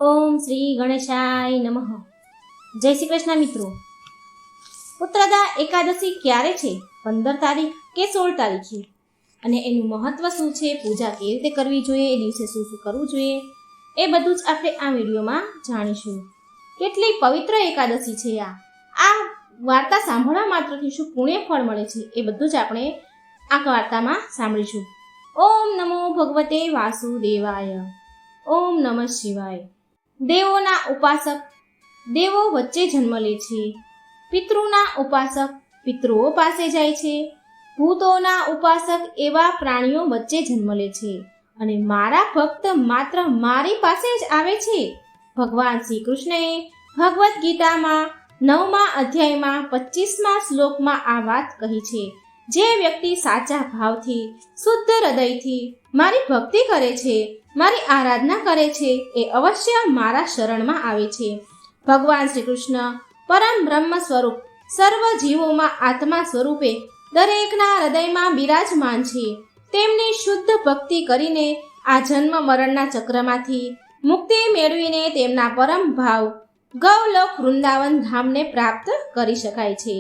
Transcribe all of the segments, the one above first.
ઓમ શ્રી ગણેશાય નમઃ. જય શ્રી કૃષ્ણ મિત્રો. પુત્રદા એકાદશી ક્યારે છે? 15 તારીખ કે 16 તારીખે? અને એનું મહત્વ શું છે? પૂજા કેવી રીતે કરવી જોઈએ? એ દિવસે શું શું કરવું જોઈએ? એ બધું જ આપણે આ વિડીયોમાં જાણીશું. કેટલી પવિત્ર એકાદશી છે આ વાર્તા સાંભળવા માત્રથી શું પુણ્ય ફળ મળે છે એ બધું જ આપણે આ વાર્તામાં સાંભળીશું. ઓમ નમો ભગવતે વાસુદેવાય. ઓમ નમઃ શિવાય. દેવોના ઉપાસક દેવો વચ્ચે જન્મ લે છે. પિતૃના ઉપાસક પિતૃઓ પાસે જાય છે. ભૂતોના ઉપાસક એવા પ્રાણીઓ વચ્ચે જન્મ લે છે. અને મારા ભક્ત માત્ર મારી પાસે જ આવે છે. ભગવાન શ્રી કૃષ્ણએ ભગવદ્ ગીતામાં 9મા અધ્યાયમાં 25મા શ્લોકમાં આ વાત કહી છે. જે વ્યક્તિ સાચા ભાવથી શુદ્ધ હૃદયથી મારી ભક્તિ કરે છે, મારી આરાધના કરે છે, એ અવશ્ય મારા શરણમાં આવે છે. ભગવાન શ્રી કૃષ્ણ પરમ બ્રહ્મ સ્વરૂપ સર્વ જીવોમાં આત્મા સ્વરૂપે દરેકના હૃદયમાં બિરાજમાન છે. તેમની શુદ્ધ ભક્તિ કરીને આ જન્મ મરણના ચક્રમાંથી મુક્તિ મેળવીને તેમના પરમ ભાવ ગૌલોક વૃંદાવન ધામને પ્રાપ્ત કરી શકાય છે.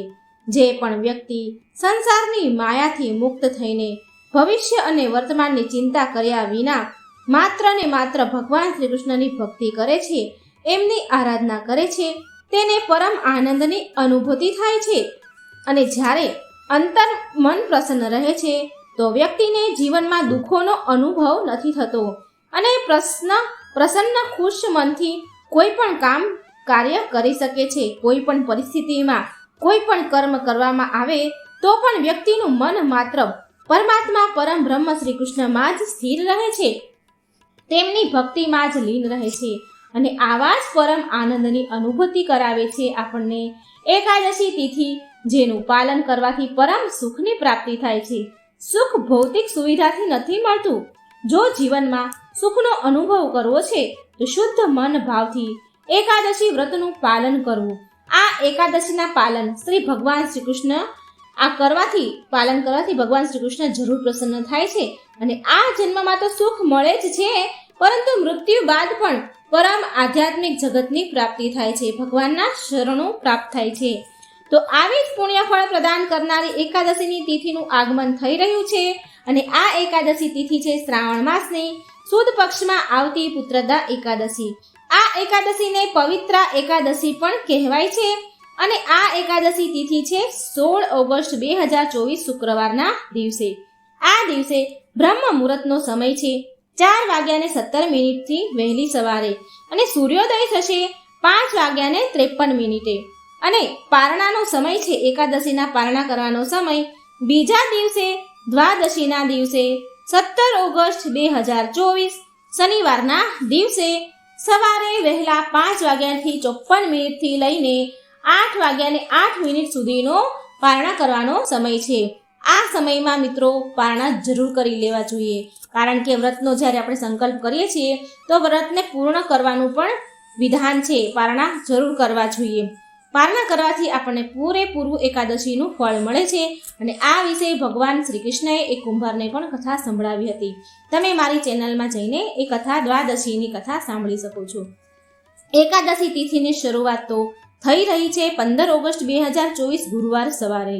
જે પણ વ્યક્તિ સંસારની માયાથી મુક્ત થઈને ભવિષ્ય અને વર્તમાનની ચિંતા કર્યા વિના માત્ર ને માત્ર ભગવાન શ્રી કૃષ્ણની ભક્તિ કરે છે, એમની આરાધના કરે છે, તેને પરમ આનંદની અનુભૂતિ થાય છે. અને જ્યારે અંતર મન પ્રસન્ન રહે છે તો વ્યક્તિને જીવનમાં દુઃખોનો અનુભવ નથી થતો અને પ્રસન્ન ખુશ મનથી કોઈ પણ કામ કાર્ય કરી શકે છે. કોઈ પણ પરિસ્થિતિમાં કોઈ પણ કર્મ કરવામાં આવે તો પણ વ્યક્તિનું મન માત્ર પરમાત્મા પરમ બ્રહ્મ શ્રી કૃષ્ણમાં જ સ્થિર રહે છે, તેમની ભક્તિમાં જ લીન રહે છે. અને આવા જ પરમ આનંદની અનુભૂતિ કરાવે છે આપણને એકાદશી તિથિ, જેનું પાલન કરવાથી પરમ સુખની પ્રાપ્તિ થાય છે. સુખ ભૌતિક સુવિધાથી નથી મળતું. જો જીવનમાં સુખનો અનુભવ કરવો છે તો શુદ્ધ મન ભાવથી એકાદશી વ્રતનું પાલન કરવું. આ એકાદશીના પાલન શ્રી ભગવાન શ્રી કૃષ્ણ પાલન કરવાથી ભગવાન શ્રી કૃષ્ણ જરૂર પ્રસન્ન થાય છે. અને આ જન્મમાં તો સુખ મળે જ છે, પરંતુ મૃત્યુ બાદ પણ પરમ આધ્યાત્મિક જગતની પ્રાપ્તિ થાય છે, ભગવાનના શરણો પ્રાપ્ત થાય છે. તો આવી જ પુણ્યફળ પ્રદાન કરનારી એકાદશીની તિથિનું આગમન થઈ રહ્યું છે. અને આ એકાદશી તિથિ છે શ્રાવણ માસની સુદ પક્ષમાં આવતી પુત્રદા એકાદશી. આ એકાદશીને પવિત્રા એકાદશી પણ કહેવાય છે. અને આ એકાદશી તિથિ છે 16 ઓગસ્ટ 2024 શુક્રવારના દિવસે. આ દિવસે બ્રહ્મ મુહૂર્તનો સમય છે 4:17 થી વહેલી સવારે, અને સૂર્યોદય થશે 5:53 અને પારણાનો સમય છે, એકાદશીના પારણા કરવાનો સમય બીજા દિવસે દ્વાદશીના દિવસે 17 ઓગસ્ટ 2024 શનિવારના દિવસે સવારે વહેલા 5:54 થી લઈને 8:08 સુધીનો પારણા કરવાનો સમય છે. આ સમયમાં મિત્રો પારણા જરૂર કરી લેવા જોઈએ, કારણ કે વ્રતનો જ્યારે આપણે સંકલ્પ કરીએ છીએ તો વ્રતને પૂર્ણ કરવાનું પણ વિધાન છે. પારણા જરૂર કરવા જોઈએ. પારણા કરવાથી આપણને પૂરેપૂરું એકાદશીનું ફળ મળે છે. અને આ વિશે ભગવાન શ્રી કૃષ્ણએ એક કુંભારને પણ કથા સંભળાવી હતી. તમે મારી ચેનલમાં જઈને એ કથા દ્વાદશીની કથા સાંભળી શકો છો. એકાદશી તિથિની શરૂઆત તો થઈ રહી છે 15 ઓગસ્ટ 2024 ગુરુવાર સવારે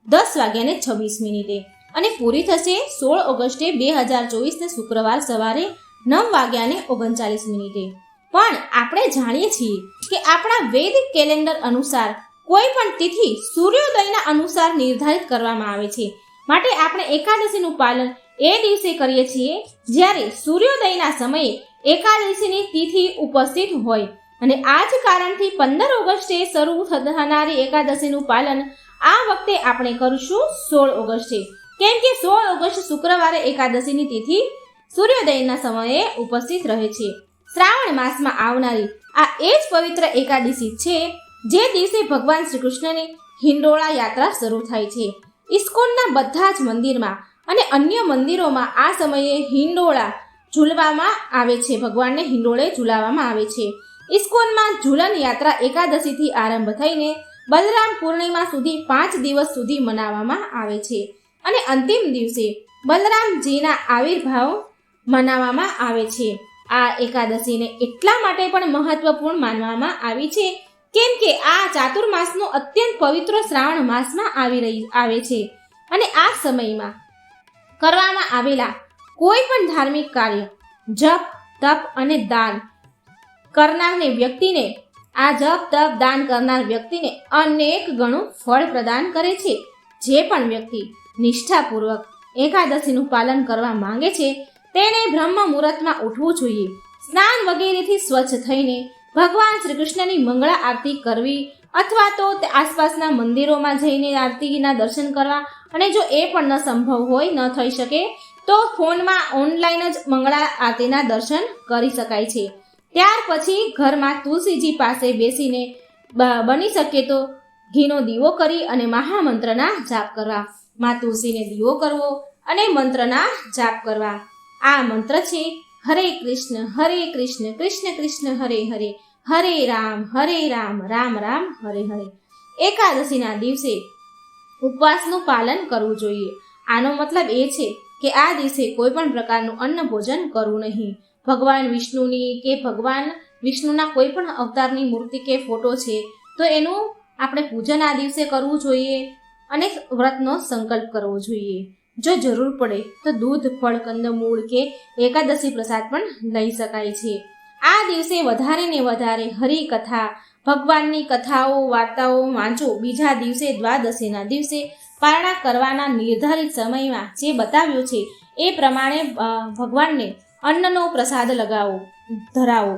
10:26 અને પૂરી થશે 16 ઓગસ્ટે 2024 શુક્રવાર સવારે 9:39. પણ આપણે જાણીએ છીએ કે આપણા વૈદિક કેલેન્ડર અનુસાર કોઈ પણ તિથિ સૂર્યોદયના અનુસાર નિર્ધારિત કરવામાં આવે છે. માટે આપણે એકાદશીનું પાલન એ દિવસે કરીએ છીએ જ્યારે સૂર્યોદયના સમયે એકાદશીની તિથિ ઉપસ્થિત હોય. અને આ જ કારણથી 15 ઓગસ્ટે શરૂ થનારી એકાદશીનું પાલન આ વખતે આપણે કરીશું 16 ઓગસ્ટે, કેમ કે 16 ઓગસ્ટ શુક્રવારે એકાદશીની તિથિ સૂર્યોદયના સમયે ઉપસ્થિત રહે છે. શ્રાવણ માસમાં આવનારી આ એ જ પવિત્ર એકાદશી છે જે દિવસે ભગવાન શ્રી કૃષ્ણની હિંડોળા યાત્રા શરૂ થાય છે. ઇસ્કોનના બધા જ મંદિરમાં અને અન્ય મંદિરોમાં આ સમયે હિંડોળા ઝૂલવામાં આવે છે. ભગવાનને હિંડોળે ઝૂલાવવામાં આવે છે. ઇસ્કોનમાં ઝૂલન યાત્રા એકાદશીથી આરંભ થઈને બલરામ પૂર્ણિમા સુધી 5 દિવસ સુધી મનાવવામાં આવે છે. અને અંતિમ દિવસે બલરામજીના આવિર્ભાવ મનાવવામાં આવે છે. આ એકાદશીને એટલા માટે પણ મહત્વપૂર્ણ માનવામાં આવી છે કેમ કે આ ચાતુર્માસનો અત્યંત પવિત્ર શ્રાવણ માસમાં આવે છે અને આ સમયમાં કરવામાં આવેલા કોઈ પણ ધાર્મિક કાર્ય, જપ, તપ અને દાન કરનારને વ્યક્તિને આ જપ, તપ, દાન કરનાર વ્યક્તિને અનેક ગણું ફળ પ્રદાન કરે છે. જે પણ વ્યક્તિ નિષ્ઠાપૂર્વક એકાદશીનું પાલન કરવા માંગે છે તેણે બ્રહ્મ મુહૂર્તમાં ઉઠવું જોઈએ. સ્નાન વગેરેથી સ્વચ્છ થઈને ભગવાન શ્રી કૃષ્ણની મંગળા આરતી કરવી અથવા તો આસપાસના મંદિરોમાં જઈને આરતીના દર્શન કરવા, અને જો એ પણ ન સંભવ હોય, ન થઈ શકે તો ફોનમાં ઓનલાઈન જ મંગળા આરતીના દર્શન કરી શકાય છે. ત્યાર પછી ઘરમાં તુલસીજી પાસે બેસીને બની શકે તો ઘીનો દીવો કરી અને મહામંત્રના જાપ કરવા. માં તુલસીને દીવો કરવો અને મંત્રના જાપ કરવા. આ મંત્ર છે હરે કૃષ્ણ કૃષ્ણ કૃષ્ણ હરે હરે, હરે રામ રામ રામ હરે હરે. એકાદશીના દિવસે ઉપવાસનું પાલન કરવું જોઈએ. આનો મતલબ એ છે કે આ દિવસે કોઈ પણ પ્રકારનું અન્ન ભોજન કરવું નહીં. ભગવાન વિષ્ણુની કે ભગવાન વિષ્ણુના કોઈ પણ અવતારની મૂર્તિ કે ફોટો છે તો એનું આપણે પૂજન આ દિવસે કરવું જોઈએ અને વ્રતનો સંકલ્પ કરવો જોઈએ. જો જરૂર પડે તો દૂધ, ફળ, કંદમૂળ કે એકાદશી પ્રસાદ પણ લઈ શકાય છે. આ દિવસે વધારે ને વધારે હરિકથા, ભગવાનની કથાઓ, વાર્તાઓ વાંચો. બીજા દિવસે દ્વાદશીના દિવસે પારણા કરવાના નિર્ધારિત સમયમાં જે બતાવ્યો છે એ પ્રમાણે ભગવાનને અન્નનો પ્રસાદ ધરાવો.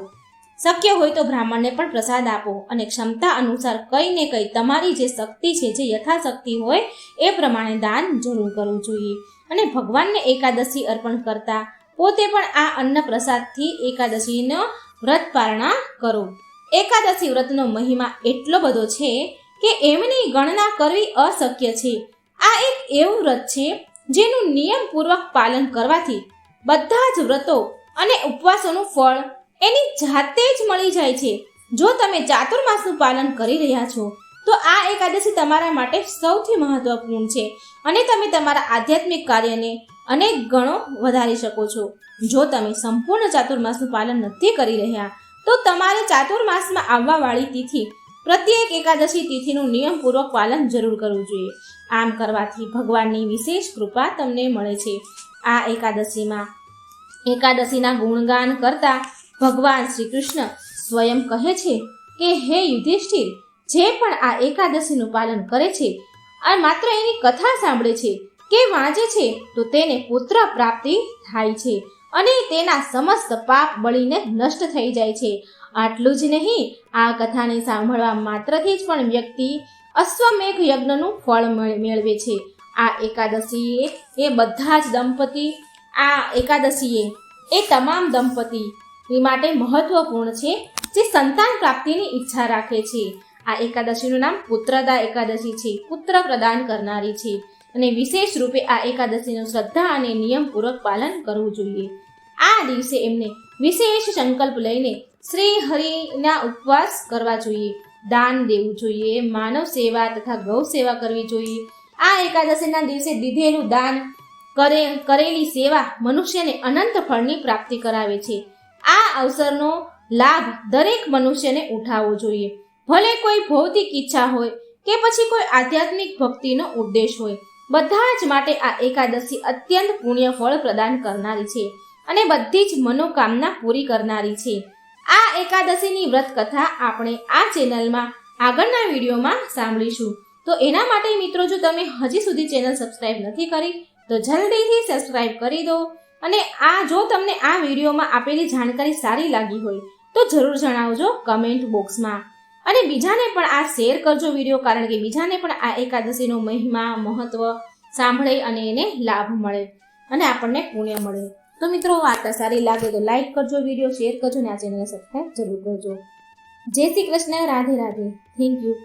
શક્ય હોય તો બ્રાહ્મણને પણ પ્રસાદ આપો અને ક્ષમતા અનુસાર કંઈ ને કંઈ તમારી જે શક્તિ છે, જે યથાશક્તિ હોય એ પ્રમાણે દાન જરૂર કરવું જોઈએ. અને ભગવાનને એકાદશી અર્પણ કરતા પોતે પણ આ અન્ન પ્રસાદથી એકાદશીનો વ્રત પારણા કરો. એકાદશી વ્રતનો મહિમા એટલો બધો છે કે એમની ગણના કરવી અશક્ય છે. આ એક એવું વ્રત છે જેનું નિયમપૂર્વક પાલન કરવાથી બધા જ વ્રતો અને ઉપવાસોનું ફળ એની જાતે જ મળી જાય છે. જો તમે ચાતુર્માસનું પાલન કરી રહ્યા છો તો આ એકાદશી તમારા માટે સૌથી મહત્વપૂર્ણ છે અને તમે તમારા આધ્યાત્મિક કાર્યને અનેક ગણો વધારી શકો છો. જો તમે સંપૂર્ણ ચાતુર્માસનું પાલન નથી કરી રહ્યા તો તમારે ચાતુર્માસમાં આવવાવાળી તિથિ, પ્રત્યેક એકાદશી તિથિનું નિયમપૂર્વક પાલન જરૂર કરવું જોઈએ. આમ કરવાથી ભગવાનની વિશેષ કૃપા તમને મળે છે. આ એકાદશીના ગુણગાન કરતા ભગવાન શ્રી કૃષ્ણ સ્વયં કહે છે કે હે યુધિષ્ઠિર, જે પણ આ એકાદશીનું પાલન કરે છે અને માત્ર એની કથા સાંભળે છે કે વાંચે છે તો તેને પુત્ર પ્રાપ્તિ થાય છે અને તેના સમસ્ત પાપ બળીને નષ્ટ થઈ જાય છે. આટલું જ નહીં, આ કથાને સાંભળવા માત્રથી જ પણ વ્યક્તિ અશ્વમેઘ યજ્ઞનું ફળ મેળવે છે. આ એકાદશીએ એ બધા જ દંપતી તમામ દંપતી માટે મહત્વપૂર્ણ છે જે સંતાન પ્રાપ્તિની ઈચ્છા રાખે છે. આ એકાદશીનું નામ પુત્રદા એકાદશી છે, પુત્ર પ્રદાન કરનારી છે. અને વિશેષ રૂપે આ એકાદશીનું શ્રદ્ધા અને નિયમપૂર્વક પાલન કરવું જોઈએ. આ દિવસે એમને વિશેષ સંકલ્પ લઈને શ્રી હરિના ઉપવાસ કરવા જોઈએ, દાન દેવું જોઈએ, માનવ સેવા તથા ગૌ સેવા કરવી જોઈએ. આ એકાદશીના દિવસે દીધેલું દાન, કરેલી સેવા મનુષ્યને અનંત ફળની પ્રાપ્તિ કરાવે છે. આ અવસરનો લાભ દરેક મનુષ્યને ઉઠાવવો જોઈએ. ભલે કોઈ ભૌતિક ઈચ્છા હોય કે પછી કોઈ આધ્યાત્મિક ભક્તિનો ઉદ્દેશ હોય, બધા જ માટે આ એકાદશી અત્યંત પુણ્ય ફળ પ્રદાન કરનારી છે અને બધી જ મનોકામના પૂરી કરનારી છે. આ એકાદશીની વ્રત કથા આપણે આ ચેનલમાં આગળના વિડીયોમાં સાંભળીશું. તો એના માટે મિત્રો, જો તમે હજી સુધી ચેનલ સબસ્ક્રાઇબ નથી કરી તો જલ્દીથી સબસ્ક્રાઇબ કરી દો. અને જો તમને આ વિડીયોમાં આપેલી જાણકારી સારી લાગી હોય તો જરૂર જણાવજો કમેન્ટ બોક્સમાં. અને બીજાને પણ આ શેર કરજો વિડીયો, કારણ કે બીજાને પણ આ એકાદશીનો મહિમા, મહત્વ સાંભળે અને એને લાભ મળે અને આપણને પુણ્ય મળે. તો મિત્રો, વાર્તા સારી લાગે તો લાઈક કરજો, વિડીયો શેર કરજો અને આ ચેનલને સબસ્ક્રાઇબ જરૂર કરજો. જય શ્રી કૃષ્ણ. રાધે રાધે. Thank you.